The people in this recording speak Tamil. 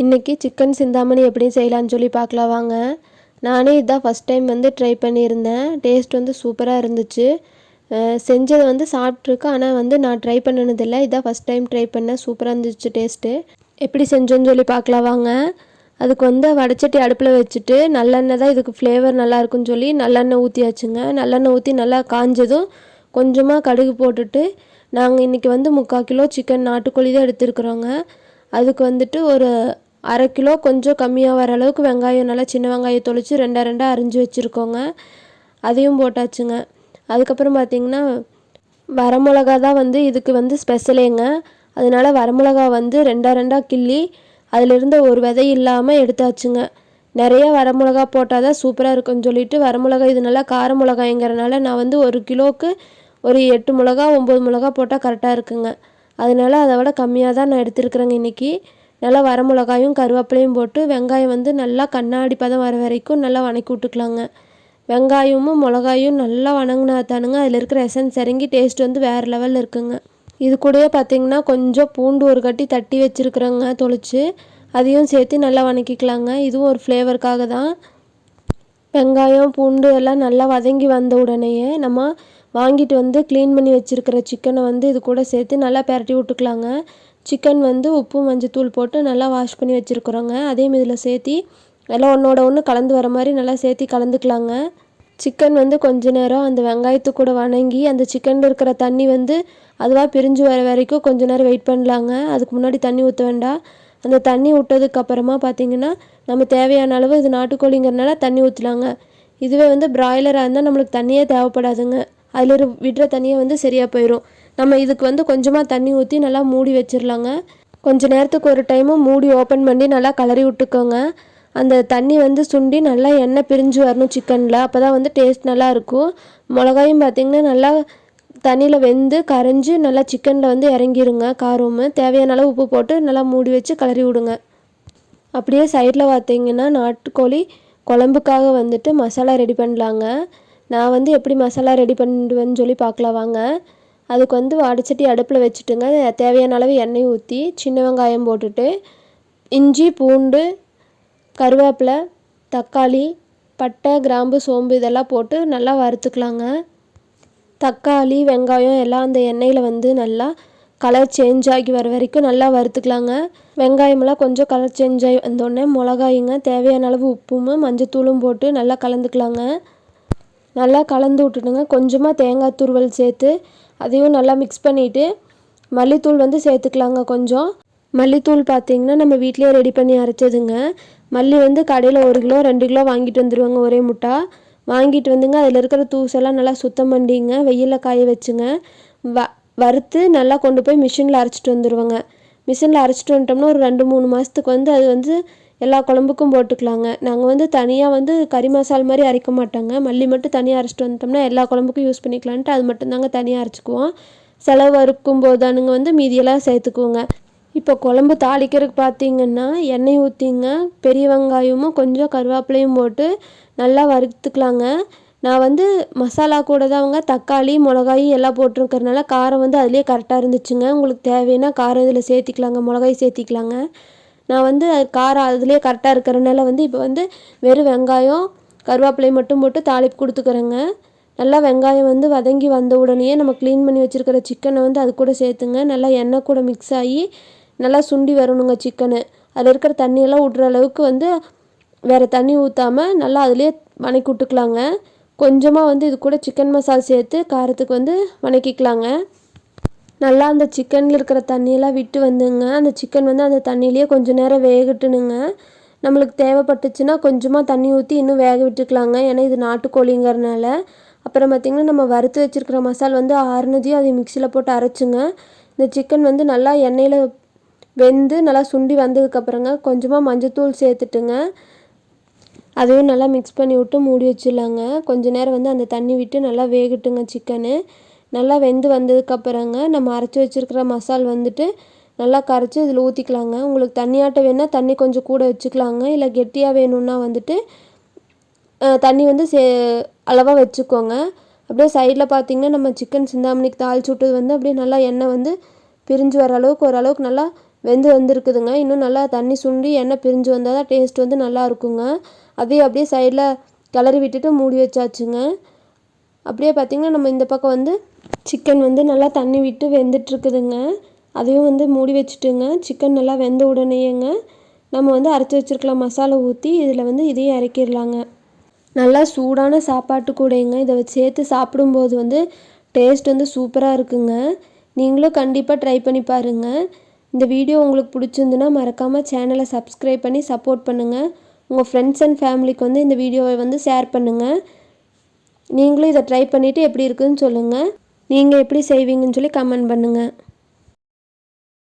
இன்றைக்கி சிக்கன் சிந்தாமணி எப்படி செய்யலான்னு சொல்லி பார்க்கலாம் வாங்க. நானே இதான் ஃபஸ்ட் டைம் வந்து ட்ரை பண்ணியிருந்தேன். டேஸ்ட் வந்து சூப்பராக இருந்துச்சு. செஞ்சதை வந்து சாப்பிட்ருக்கேன், ஆனால் வந்து நான் ட்ரை பண்ணினதில்லை. இதான் ஃபஸ்ட் டைம் ட்ரை பண்ணேன். சூப்பராக இருந்துச்சு டேஸ்ட்டு. எப்படி செஞ்சோன்னு சொல்லி பார்க்கலாம் வாங்க. அதுக்கு வந்து வடைச்சட்டி அடுப்பில் வச்சுட்டு நல்லெண்ணெய் தான் இதுக்கு ஃப்ளேவர் நல்லாயிருக்குன்னு சொல்லி நல்லெண்ணெய் ஊற்றியாச்சுங்க. நல்லெண்ணெய் ஊற்றி நல்லா காஞ்சதும் கொஞ்சமாக கடுகு போட்டுட்டு, நாங்கள் இன்றைக்கி வந்து 3/4 கிலோ சிக்கன் நாட்டுக்கோழி தான் எடுத்துருக்குறோங்க. அதுக்கு வந்துட்டு ஒரு 1/2 கிலோ கொஞ்சம் கம்மியாக வர அளவுக்கு வெங்காயம் நல்லா சின்ன வெங்காயம் தொளிச்சு 2 அரிஞ்சு வச்சுருக்கோங்க. அதையும் போட்டாச்சுங்க. அதுக்கப்புறம் பார்த்திங்கன்னா வரமிளகா தான் வந்து இதுக்கு வந்து ஸ்பெஷலேங்க. அதனால வரமிளகா வந்து 2 கிள்ளி அதிலிருந்த ஒரு விதை இல்லாமல் எடுத்தாச்சுங்க. நிறைய வரமிளகா போட்டால் தான் சூப்பராக இருக்குன்னு சொல்லிட்டு வரமிளகா இது நல்லா கார மிளகாய்ங்கிறனால நான் வந்து 1 கிலோவுக்கு ஒரு 8 மிளகா 9 மிளகா போட்டால் கரெக்டாக இருக்குங்க. அதனால் அதை விட கம்மியாக தான் நான் எடுத்துருக்குறேங்க இன்றைக்கி. நல்லா வரமிளகாயும் கருவேப்பிலையும் போட்டு வெங்காயம் வந்து நல்லா கண்ணாடி பதம் வர வரைக்கும் நல்லா வதக்கி விட்டுக்கலாங்க. வெங்காயமும் மிளகாயும் நல்லா வணங்கினா தானுங்க அதில் இருக்கிற எசன்ஸ் இறங்கி டேஸ்ட் வந்து வேறு லெவலில் இருக்குங்க. இது கூடயே பார்த்திங்கன்னா கொஞ்சம் பூண்டு ஒரு கட்டி தட்டி வச்சுருக்குறேங்க தொளிச்சு, அதையும் சேர்த்து நல்லா வதக்கிக்கலாங்க. இதுவும் ஒரு ஃப்ளேவருக்காக தான். வெங்காயம் பூண்டு எல்லாம் நல்லா வதங்கி வந்த உடனேயே நம்ம வாங்கிட்டு வந்து க்ளீன் பண்ணி வச்சுருக்கிற சிக்கனை வந்து இது கூட சேர்த்து நல்லா பெரட்டி விட்டுக்கலாங்க. சிக்கன் வந்து உப்பு மஞ்சத்தூள் போட்டு நல்லா வாஷ் பண்ணி வச்சுருக்குறோங்க. அதையும் இதில் சேர்த்தி எல்லாம் ஒன்றோட ஒன்று கலந்து வர மாதிரி நல்லா சேர்த்தி கலந்துக்கலாங்க. சிக்கன் வந்து கொஞ்ச நேரம் அந்த வெங்காயத்து கூட வணங்கி அந்த சிக்கனில் இருக்கிற தண்ணி வந்து அதுவாக பிரிஞ்சு வர வரைக்கும் கொஞ்ச நேரம் வெயிட் பண்ணலாங்க. அதுக்கு முன்னாடி தண்ணி ஊற்ற வேண்டாம். அந்த தண்ணி விட்டதுக்கப்புறமா பார்த்திங்கன்னா நம்ம தேவையான அளவு இது நாட்டுக்கோழிங்கிறனால தண்ணி ஊற்றலாங்க. இதுவே வந்து பிராய்லராக இருந்தால் நம்மளுக்கு தண்ணியே தேவைப்படாதுங்க. அதில் விடுற தண்ணியை வந்து சரியாக போயிடும். நம்ம இதுக்கு வந்து கொஞ்சமாக தண்ணி ஊற்றி நல்லா மூடி வச்சிடலாங்க. கொஞ்சம் நேரத்துக்கு ஒரு டைமும் மூடி ஓப்பன் பண்ணி நல்லா கலரி விட்டுக்கோங்க. அந்த தண்ணி வந்து சுண்டி நல்லா எண்ணெய் பிரிஞ்சு வரணும் சிக்கனில். அப்போ தான் வந்து டேஸ்ட் நல்லாயிருக்கும். மிளகாயும் பார்த்திங்கன்னா நல்லா தண்ணியில் வெந்து கரைஞ்சி நல்லா சிக்கனில் வந்து இறங்கிருங்க. காரமும் தேவையான அளவு உப்பு போட்டு நல்லா மூடி வச்சு கலரி விடுங்க. அப்படியே சைடில் பார்த்திங்கன்னா நாட்டுக்கோழி குழம்புக்காக வந்துட்டு மசாலா ரெடி பண்ணலாங்க. நான் வந்து எப்படி மசாலா ரெடி பண்ணுவேன்னு சொல்லி பார்க்கலாம் வாங்க. அதுக்கு வந்து வடைச்சட்டி அடுப்பில் வச்சுட்டுங்க தேவையான அளவு எண்ணெய் ஊற்றி சின்ன வெங்காயம் போட்டுட்டு இஞ்சி பூண்டு கருவேப்பிலை தக்காளி பட்டை கிராம்பு சோம்பு இதெல்லாம் போட்டு நல்லா வறுத்துக்கலாங்க. தக்காளி வெங்காயம் எல்லாம் அந்த எண்ணெயில் வந்து நல்லா கலர் சேஞ்ச் ஆகி வர வரைக்கும் நல்லா வறுத்துக்கலாங்க. வெங்காயமெல்லாம் கொஞ்சம் கலர் சேஞ்ச் ஆகி வந்தோடனே மிளகாயுங்க தேவையான அளவு உப்பும் மஞ்சத்தூளும் போட்டு நல்லா கலந்துக்கலாங்க. நல்லா கலந்து விட்டுடுங்க. கொஞ்சமாக தேங்காய் துருவல் சேர்த்து அதையும் நல்லா மிக்ஸ் பண்ணிவிட்டு மல்லித்தூள் வந்து சேர்த்துக்கலாங்க. கொஞ்சம் மல்லித்தூள் பார்த்திங்கன்னா நம்ம வீட்டிலே ரெடி பண்ணி அரைச்சதுங்க. மல்லி வந்து கடையில் 1 கிலோ 2 கிலோ வாங்கிட்டு வந்துடுவாங்க. ஒரே முட்டா வாங்கிட்டு வந்துங்க அதில் இருக்கிற தூசெல்லாம் நல்லா சுத்தம் பண்ணிங்க வெயிலில் காய வச்சுங்க. வறுத்து நல்லா கொண்டு போய் மிஷினில் அரைச்சிட்டு வந்துடுவாங்க. மிஷினில் அரைச்சிட்டு வந்துட்டோம்னா ஒரு 2-3 மாதத்துக்கு வந்து அது வந்து எல்லா குழம்புக்கும் போட்டுக்கலாங்க. நாங்கள் வந்து தனியாக வந்து கறி மசால் மாதிரி அரைக்க மாட்டாங்க. மல்லி மட்டும் தனியாக அரைச்சிட்டு வந்துட்டோம்னா எல்லா குழம்புக்கும் யூஸ் பண்ணிக்கலான்ட்டு அது மட்டும்தாங்க தனியாக அரைச்சிக்குவோம். செலவு இருக்கும் போதானுங்க வந்து மீதியெல்லாம் சேர்த்துக்குவோங்க. இப்போ குழம்பு தாளிக்கிறதுக்கு பார்த்திங்கன்னா எண்ணெய் ஊற்றிங்க பெரிய வெங்காயமும் கொஞ்சம் கருவேப்பிலையும் போட்டு நல்லா வறுத்துக்கலாங்க. நான் வந்து மசாலா கூட தாங்க தக்காளி மிளகாய் எல்லாம் போட்டிருக்கறனால காரம் வந்து அதுலேயே கரெக்டாக இருந்துச்சுங்க. உங்களுக்கு தேவைன்னா காரம் இதில் சேர்த்திக்கலாங்க, மிளகாய் சேர்த்திக்கலாங்க. நான் வந்து காரம் அதுலேயே கரெக்டாக இருக்கிறனால வந்து இப்போ வந்து வெறும் வெங்காயம் கருவேப்பிலை மட்டும் போட்டு தாளிப்பு கொடுத்துக்கிறேங்க. நல்லா வெங்காயம் வந்து வதங்கி வந்த உடனே நம்ம க்ளீன் பண்ணி வச்சுருக்கிற சிக்கனை வந்து அது கூட சேர்த்துங்க. நல்லா எண்ணெய் கூட மிக்ஸ் ஆகி நல்லா சுண்டி வரணுங்க சிக்கனு. அதில் இருக்கிற தண்ணியெல்லாம் விட்ற அளவுக்கு வந்து வேறு தண்ணி ஊற்றாமல் நல்லா அதிலே வதக்கி விட்டுக்கலாங்க. கொஞ்சமாக வந்து இது கூட சிக்கன் மசாலா சேர்த்து காரத்துக்கு வந்து வதக்கிக்கலாங்க. நல்லா அந்த சிக்கனில் இருக்கிற தண்ணியெல்லாம் விட்டு வந்துங்க அந்த சிக்கன் வந்து அந்த தண்ணியிலேயே கொஞ்சம் நேரம் வேகட்டுனுங்க. நம்மளுக்கு தேவைப்பட்டுச்சுன்னா கொஞ்சமாக தண்ணி ஊற்றி இன்னும் வேக விட்டுக்கலாங்க. ஏன்னா இது நாட்டுக்கோழிங்கிறனால. அப்புறம் பார்த்திங்கன்னா நம்ம வறுத்து வச்சுருக்கிற மசாலா வந்து ஆறுனதையும் அதை மிக்சியில் போட்டு அரைச்சுங்க. இந்த சிக்கன் வந்து நல்லா எண்ணெயில் வெந்து நல்லா சுண்டி வந்ததுக்கப்புறங்க கொஞ்சமாக மஞ்சத்தூள் சேர்த்துட்டுங்க அதையும் நல்லா மிக்ஸ் பண்ணி விட்டு மூடி வச்சிடலாங்க. கொஞ்சம் நேரம் வந்து அந்த தண்ணி விட்டு நல்லா வேகட்டுங்க சிக்கனு. நல்லா வெந்து வந்ததுக்கப்புறங்க நம்ம அரைச்சி வச்சுருக்கிற மசால் வந்துட்டு நல்லா கரைச்சி இதில் ஊற்றிக்கலாங்க. உங்களுக்கு தண்ணியாட்ட வேணால் தண்ணி கொஞ்சம் கூட வச்சுக்கலாங்க. இல்லை கெட்டியாக வேணும்னா வந்துட்டு தண்ணி வந்து அளவாக வச்சுக்கோங்க. அப்படியே சைடில் பார்த்திங்கன்னா நம்ம சிக்கன் சிந்தாமணிக்கு தாளிச்சு விட்டது வந்து அப்படியே நல்லா எண்ணெய் வந்து பிரிஞ்சு வர அளவுக்கு ஓரளவுக்கு நல்லா வெந்து வந்திருக்குதுங்க. இன்னும் நல்லா தண்ணி சுண்டி எண்ணெய் பிரிஞ்சு வந்தால் தான் டேஸ்ட் வந்து நல்லா இருக்குங்க. அதையும் அப்படியே சைடில் கிளறி விட்டுட்டு மூடி வச்சாச்சுங்க. அப்படியே பார்த்திங்கன்னா நம்ம இந்த பக்கம் வந்து சிக்கன் வந்து நல்லா தண்ணி விட்டு வெந்துட்டுருக்குதுங்க. அதையும் வந்து மூடி வச்சுட்டுங்க. சிக்கன் நல்லா வெந்த உடனேங்க நம்ம வந்து அரைச்சி வச்சுருக்கலாம் மசாலா ஊற்றி இதில் வந்து இதையும் இறக்கிடலாங்க. நல்லா சூடான சாப்பாட்டு கூடங்க இதை சேர்த்து சாப்பிடும்போது வந்து டேஸ்ட் வந்து சூப்பராக இருக்குங்க. நீங்களும் கண்டிப்பாக ட்ரை பண்ணி பாருங்கள். இந்த வீடியோ உங்களுக்கு பிடிச்சிருந்துன்னா மறக்காமல் சேனலை சப்ஸ்கிரைப் பண்ணி சப்போர்ட் பண்ணுங்கள். உங்கள் ஃப்ரெண்ட்ஸ் அண்ட் ஃபேமிலிக்கு வந்து இந்த வீடியோவை வந்து ஷேர் பண்ணுங்கள். நீங்களும் இதை ட்ரை பண்ணிவிட்டு எப்படி இருக்குதுன்னு சொல்லுங்கள். நீங்கள் எப்படி செய்வீங்கன்னு சொல்லி கமெண்ட் பண்ணுங்கள்.